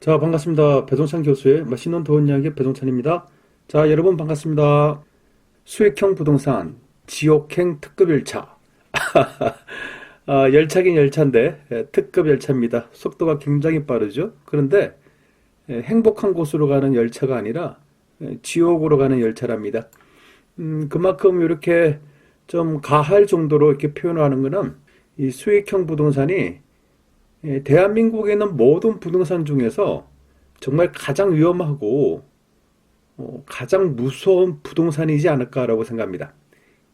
자, 반갑습니다. 배동찬 교수의 맛있는 좋은 이야기 배동찬입니다. 자, 여러분 반갑습니다. 수익형 부동산, 지옥행 특급 열차. 열차긴 열차인데 특급 열차입니다. 속도가 굉장히 빠르죠. 그런데 행복한 곳으로 가는 열차가 아니라 지옥으로 가는 열차랍니다. 그만큼 이렇게 좀 가할 정도로 이렇게 표현하는 거는 이 수익형 부동산이 대한민국에 있는 모든 부동산 중에서 정말 가장 위험하고 가장 무서운 부동산이지 않을까라고 생각합니다.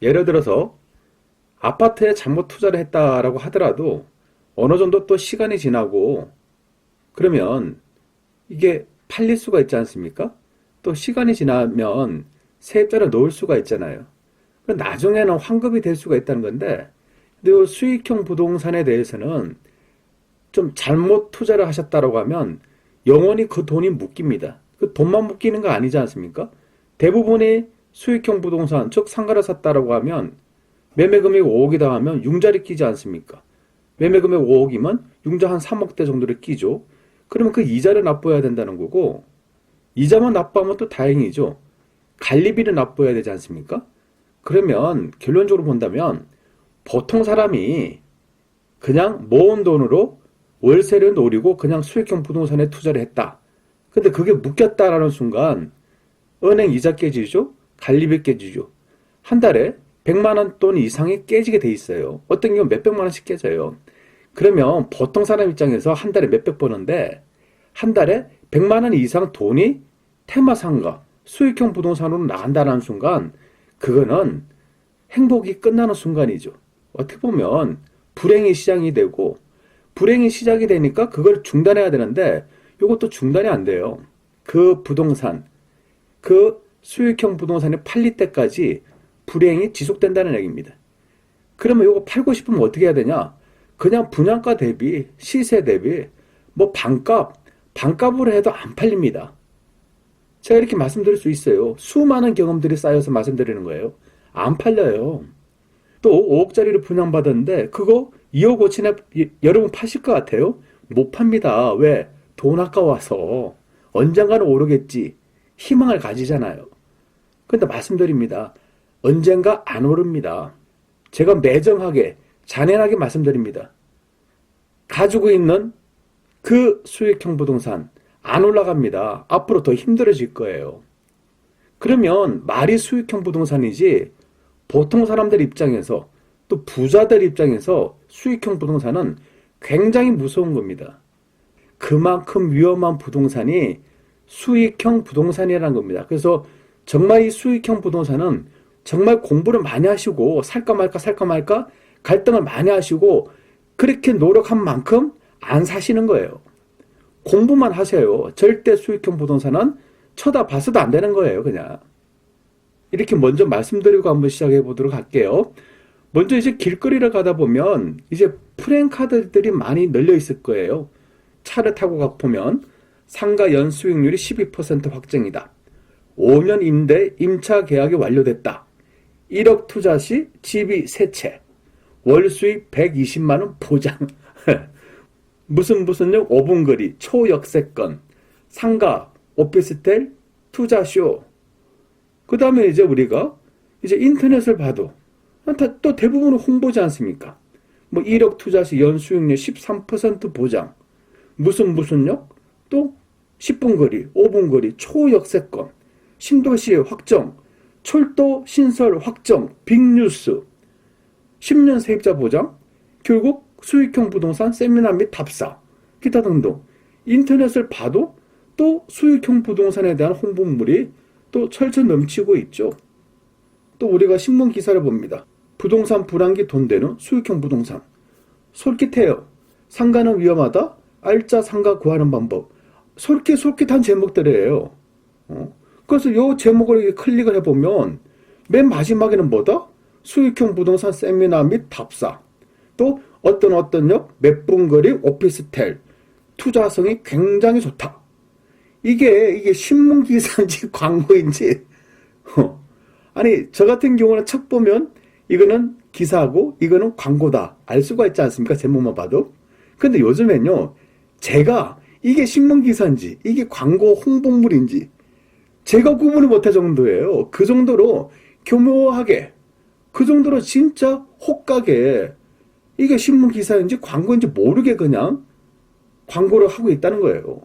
예를 들어서 아파트에 잘못 투자를 했다라고 하더라도 어느 정도 또 시간이 지나고 그러면 이게 팔릴 수가 있지 않습니까? 또 시간이 지나면 세입자를 놓을 수가 있잖아요. 나중에는 환급이 될 수가 있다는 건데, 근데 이 수익형 부동산에 대해서는 좀 잘못 투자를 하셨다라고 하면 영원히 그 돈이 묶입니다. 그 돈만 묶이는 거 아니지 않습니까? 대부분이 수익형 부동산, 즉 상가를 샀다라고 하면 매매금액 5억이다 하면 융자리 끼지 않습니까? 매매금액 5억이면 융자 한 3억대 정도를 끼죠. 그러면 그 이자를 납부해야 된다는 거고, 이자만 납부하면 또 다행이죠. 관리비를 납부해야 되지 않습니까? 그러면 결론적으로 본다면 보통 사람이 그냥 모은 돈으로 월세를 노리고 그냥 수익형 부동산에 투자를 했다. 근데 그게 묶였다라는 순간 은행 이자 깨지죠? 관리비 깨지죠? 한 달에 100만 원 돈 이상이 깨지게 돼 있어요. 어떤 경우는 몇백만 원씩 깨져요. 그러면 보통 사람 입장에서 한 달에 몇백 버는데 한 달에 100만 원 이상 돈이 테마상가, 수익형 부동산으로 나간다는 순간 그거는 행복이 끝나는 순간이죠. 어떻게 보면 불행이 시작이 되고 불행이 시작이 되니까 그걸 중단해야 되는데 이것도 중단이 안 돼요. 그 부동산, 그 수익형 부동산이 팔릴 때까지 불행이 지속된다는 얘기입니다. 그러면 이거 팔고 싶으면 어떻게 해야 되냐? 그냥 분양가 대비, 시세 대비, 뭐 반값으로 해도 안 팔립니다. 제가 이렇게 말씀드릴 수 있어요. 수많은 경험들이 쌓여서 말씀드리는 거예요. 안 팔려요. 또 5억짜리를 분양받았는데 그거 2억 5천에 여러분 파실 것 같아요? 못 팝니다. 왜? 돈 아까워서. 언젠가는 오르겠지. 희망을 가지잖아요. 근데 말씀드립니다. 언젠가 안 오릅니다. 제가 매정하게 잔인하게 말씀드립니다. 가지고 있는 그 수익형 부동산 안 올라갑니다. 앞으로 더 힘들어질 거예요. 그러면 말이 수익형 부동산이지 보통 사람들 입장에서 또 부자들 입장에서 수익형 부동산은 굉장히 무서운 겁니다. 그만큼 위험한 부동산이 수익형 부동산이라는 겁니다. 그래서 정말 이 수익형 부동산은 정말 공부를 많이 하시고 살까 말까 갈등을 많이 하시고 그렇게 노력한 만큼 안 사시는 거예요. 공부만 하세요. 절대 수익형 부동산은 쳐다봐서도 안 되는 거예요. 그냥 이렇게 먼저 말씀드리고 한번 시작해 보도록 할게요. 먼저 이제 길거리를 가다 보면 이제 프랜카드들이 많이 널려 있을 거예요. 차를 타고 가보면 상가 연수익률이 12% 확정이다. 5년 임대 임차 계약이 완료됐다. 1억 투자 시 집이 3채. 월 수익 120만 원 보장. 무슨역 5분 거리 초역세권. 상가 오피스텔 투자쇼. 그 다음에 이제 우리가 이제 인터넷을 봐도 또 대부분은 홍보지 않습니까? 뭐 1억 투자 시 연수익률 13% 보장. 무슨역 또 10분 거리, 5분 거리 초역세권. 신도시 확정. 철도 신설 확정. 빅뉴스. 10년 세입자 보장. 결국 수익형 부동산 세미나 및 답사. 기타 등등. 인터넷을 봐도 또 수익형 부동산에 대한 홍보물이 또 철철 넘치고 있죠. 또 우리가 신문 기사를 봅니다. 부동산 불안기 돈 되는 수익형 부동산. 솔깃해요. 상가는 위험하다. 알짜 상가 구하는 방법. 솔깃한 제목들이에요. 그래서 이 제목을 클릭을 해보면 맨 마지막에는 뭐다? 수익형 부동산 세미나 및 답사. 또 어떤 몇 분 거리 오피스텔. 투자성이 굉장히 좋다. 이게 신문 기사인지 광고인지 아니 저 같은 경우는 책 보면 이거는 기사고 이거는 광고다 알 수가 있지 않습니까? 제목만 봐도. 근데 요즘엔요 제가 이게 신문기사인지 이게 광고 홍보물인지 제가 구분을 못할 정도예요. 그 정도로 교묘하게, 그 정도로 진짜 혹하게 이게 신문기사인지 광고인지 모르게 그냥 광고를 하고 있다는 거예요.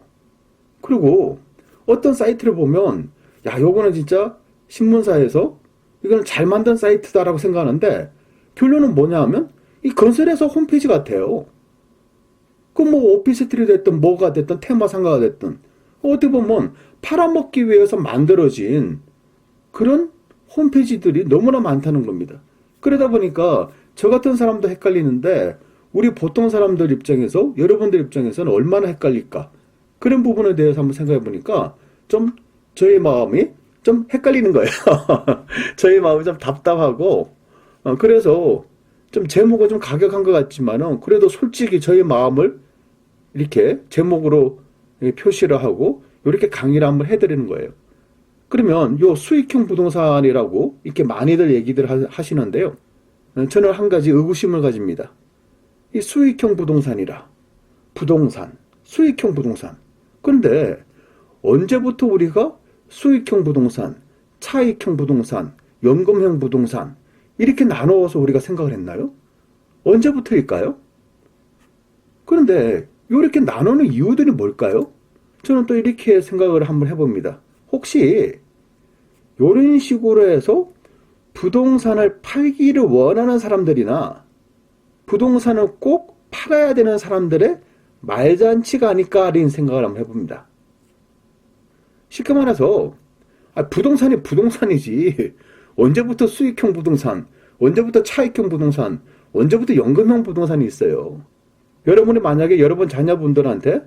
그리고 어떤 사이트를 보면 야, 요거는 진짜 신문사에서 이거는 잘 만든 사이트다라고 생각하는데 결론은 뭐냐 하면 이 건설회사 홈페이지 같아요. 그 뭐 오피스텔이 됐든 뭐가 됐든 테마상가가 됐든 어떻게 보면 팔아먹기 위해서 만들어진 그런 홈페이지들이 너무나 많다는 겁니다. 그러다 보니까 저 같은 사람도 헷갈리는데 우리 보통 사람들 입장에서 여러분들 입장에서는 얼마나 헷갈릴까? 그런 부분에 대해서 한번 생각해 보니까 좀 저희 마음이 좀 헷갈리는 거예요. 저희 마음이 좀 답답하고 그래서 좀 제목은 좀 가격한 것 같지만은 그래도 솔직히 저희 마음을 이렇게 제목으로 표시를 하고 이렇게 강의를 한번 해드리는 거예요. 그러면 요 수익형 부동산이라고 이렇게 많이들 얘기들 하시는데요. 저는 한 가지 의구심을 가집니다. 이 수익형 부동산이라 부동산, 수익형 부동산. 그런데 언제부터 우리가 수익형 부동산, 차익형 부동산, 연금형 부동산 이렇게 나누어서 우리가 생각을 했나요? 언제부터일까요? 그런데 이렇게 나누는 이유들이 뭘까요? 저는 또 이렇게 생각을 한번 해봅니다. 혹시 이런 식으로 해서 부동산을 팔기를 원하는 사람들이나 부동산을 꼭 팔아야 되는 사람들의 말잔치가 아닐까 하는 생각을 한번 해봅니다. 쉽게 말해서 부동산이 부동산이지 언제부터 수익형 부동산, 언제부터 차익형 부동산, 언제부터 연금형 부동산이 있어요. 여러분이 만약에 여러분 자녀분들한테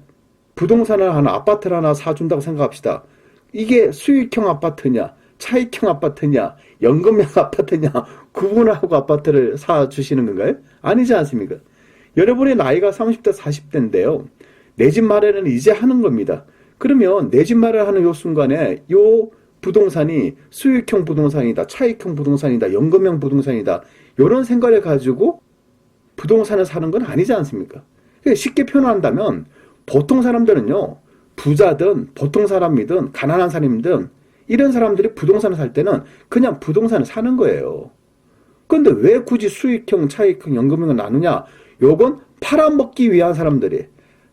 부동산을 하나, 아파트를 하나 사준다고 생각합시다. 이게 수익형 아파트냐, 차익형 아파트냐, 연금형 아파트냐 구분을 하고 아파트를 사주시는 건가요? 아니지 않습니까? 여러분의 나이가 30대, 40대인데요. 내 집 마련은 이제 하는 겁니다. 그러면 내 집 마련하는 요 순간에 요 부동산이 수익형 부동산이다, 차익형 부동산이다, 연금형 부동산이다 이런 생각을 가지고 부동산을 사는 건 아니지 않습니까? 쉽게 표현한다면 보통 사람들은요, 부자든 보통 사람이든 가난한 사람이든 이런 사람들이 부동산을 살 때는 그냥 부동산을 사는 거예요. 그런데 왜 굳이 수익형, 차익형, 연금형을 나누냐? 요건 팔아먹기 위한 사람들이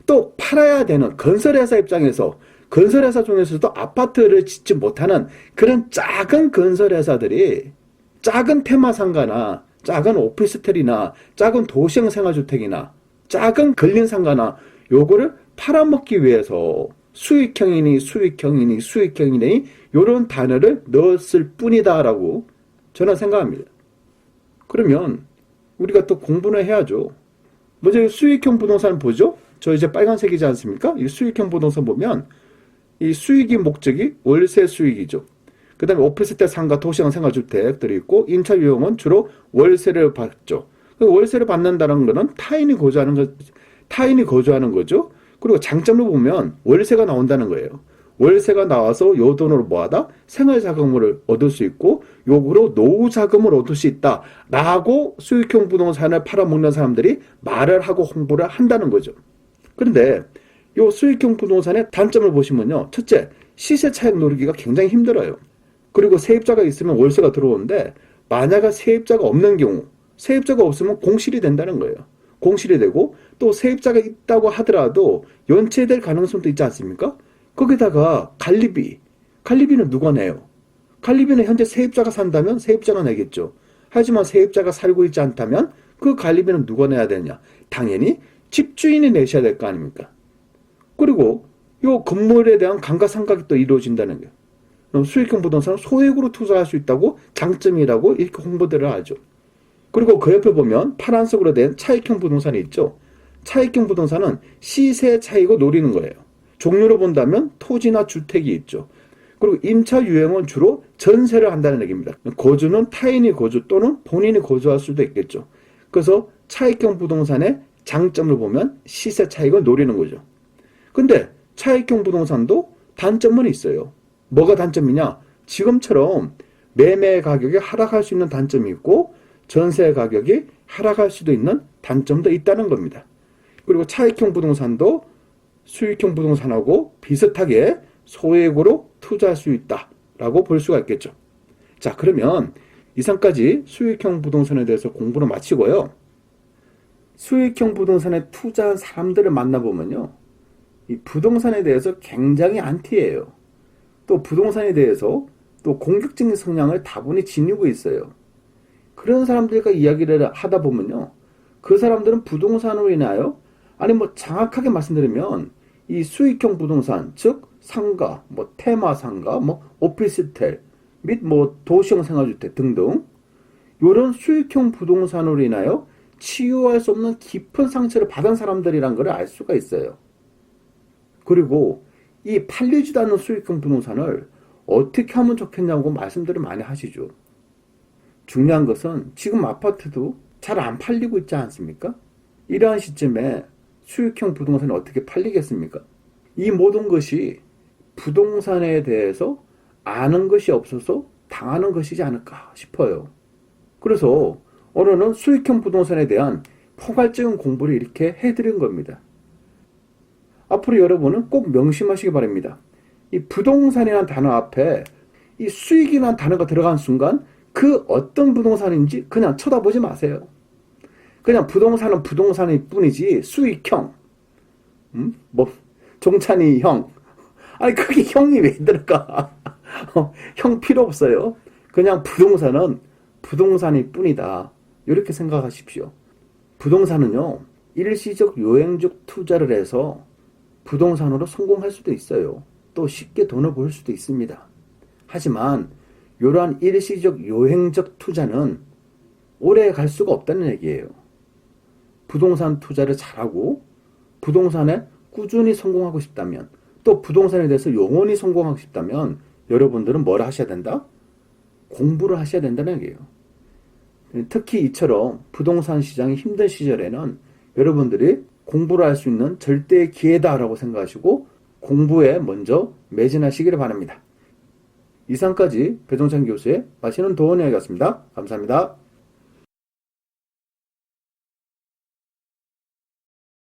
또 팔아야 되는 건설회사 입장에서 건설회사 중에서도 아파트를 짓지 못하는 그런 작은 건설회사들이 작은 테마상가나 작은 오피스텔이나 작은 도시형 생활주택이나 작은 근린상가나 요거를 팔아먹기 위해서 수익형이니 요런 단어를 넣었을 뿐이다라고 저는 생각합니다. 그러면 우리가 또 공부는 해야죠. 먼저 수익형 부동산 보죠. 저 이제 빨간색이지 않습니까? 이 수익형 부동산 보면 이 수익의 목적이 월세 수익이죠. 그 다음에 오피스텔 상가, 도시형 생활주택들이 있고 임차 유형은 주로 월세를 받죠. 월세를 받는다는 것은 타인이 거주하는 거죠. 그리고 장점을 보면 월세가 나온다는 거예요. 월세가 나와서 요 돈으로 뭐하다? 생활자금을 얻을 수 있고 요구로 노후자금을 얻을 수 있다 라고 수익형 부동산을 팔아먹는 사람들이 말을 하고 홍보를 한다는 거죠. 그런데 요 수익형 부동산의 단점을 보시면요, 첫째, 시세 차익 노리기가 굉장히 힘들어요. 그리고 세입자가 있으면 월세가 들어오는데 만약에 세입자가 없는 경우, 세입자가 없으면 공실이 된다는 거예요. 공실이 되고 또 세입자가 있다고 하더라도 연체될 가능성도 있지 않습니까? 거기다가 관리비는 누가 내요? 관리비는 현재 세입자가 산다면 세입자가 내겠죠. 하지만 세입자가 살고 있지 않다면 그 관리비는 누가 내야 되냐? 당연히 집주인이 내셔야 될 거 아닙니까? 그리고 요 건물에 대한 감가상각이 또 이루어진다는 거예요. 그럼 수익형 부동산은 소액으로 투자할 수 있다고 장점이라고 이렇게 홍보들을 하죠. 그리고 그 옆에 보면 파란색으로 된 차익형 부동산이 있죠. 차익형 부동산은 시세 차익을 노리는 거예요. 종류로 본다면 토지나 주택이 있죠. 그리고 임차 유형은 주로 전세를 한다는 얘기입니다. 거주는 타인이 거주 또는 본인이 거주할 수도 있겠죠. 그래서 차익형 부동산의 장점을 보면 시세 차익을 노리는 거죠. 근데 차익형 부동산도 단점은 있어요. 뭐가 단점이냐? 지금처럼 매매 가격이 하락할 수 있는 단점이 있고 전세 가격이 하락할 수도 있는 단점도 있다는 겁니다. 그리고 차익형 부동산도 수익형 부동산하고 비슷하게 소액으로 투자할 수 있다라고 볼 수가 있겠죠. 자, 그러면 이상까지 수익형 부동산에 대해서 공부를 마치고요. 수익형 부동산에 투자한 사람들을 만나보면요. 이 부동산에 대해서 굉장히 안티예요. 또 부동산에 대해서 또 공격적인 성향을 다분히 지니고 있어요. 그런 사람들과 이야기를 하다 보면요. 그 사람들은 부동산으로 인하여, 아니 뭐 정확하게 말씀드리면 이 수익형 부동산, 즉 상가, 뭐 테마 상가, 뭐 오피스텔 및 뭐 도시형 생활주택 등등 이런 수익형 부동산으로 인하여 치유할 수 없는 깊은 상처를 받은 사람들이란 걸 알 수가 있어요. 그리고 이 팔리지도 않는 수익형 부동산을 어떻게 하면 좋겠냐고 말씀들을 많이 하시죠. 중요한 것은 지금 아파트도 잘 안 팔리고 있지 않습니까? 이러한 시점에 수익형 부동산이 어떻게 팔리겠습니까? 이 모든 것이 부동산에 대해서 아는 것이 없어서 당하는 것이지 않을까 싶어요. 그래서 오늘은 수익형 부동산에 대한 포괄적인 공부를 이렇게 해드린 겁니다. 앞으로 여러분은 꼭 명심하시기 바랍니다. 이 부동산이라는 단어 앞에 이 수익이라는 단어가 들어간 순간 그 어떤 부동산인지 그냥 쳐다보지 마세요. 그냥 부동산은 부동산일 뿐이지 수익형, 뭐 종찬이형, 아니 그게 형이 왜 들어가? 형 필요 없어요. 그냥 부동산은 부동산일 뿐이다. 이렇게 생각하십시오. 부동산은요, 일시적 요행적 투자를 해서 부동산으로 성공할 수도 있어요. 또 쉽게 돈을 벌 수도 있습니다. 하지만 이러한 일시적 요행적 투자는 오래 갈 수가 없다는 얘기예요. 부동산 투자를 잘하고 부동산에 꾸준히 성공하고 싶다면, 또 부동산에 대해서 영원히 성공하고 싶다면 여러분들은 뭘 하셔야 된다? 공부를 하셔야 된다는 얘기예요. 특히 이처럼 부동산 시장이 힘든 시절에는 여러분들이 공부를 할 수 있는 절대의 기회다라고 생각하시고 공부에 먼저 매진하시기를 바랍니다. 이상까지 배종찬 교수의 맛있는 도원 이야기였습니다. 감사합니다.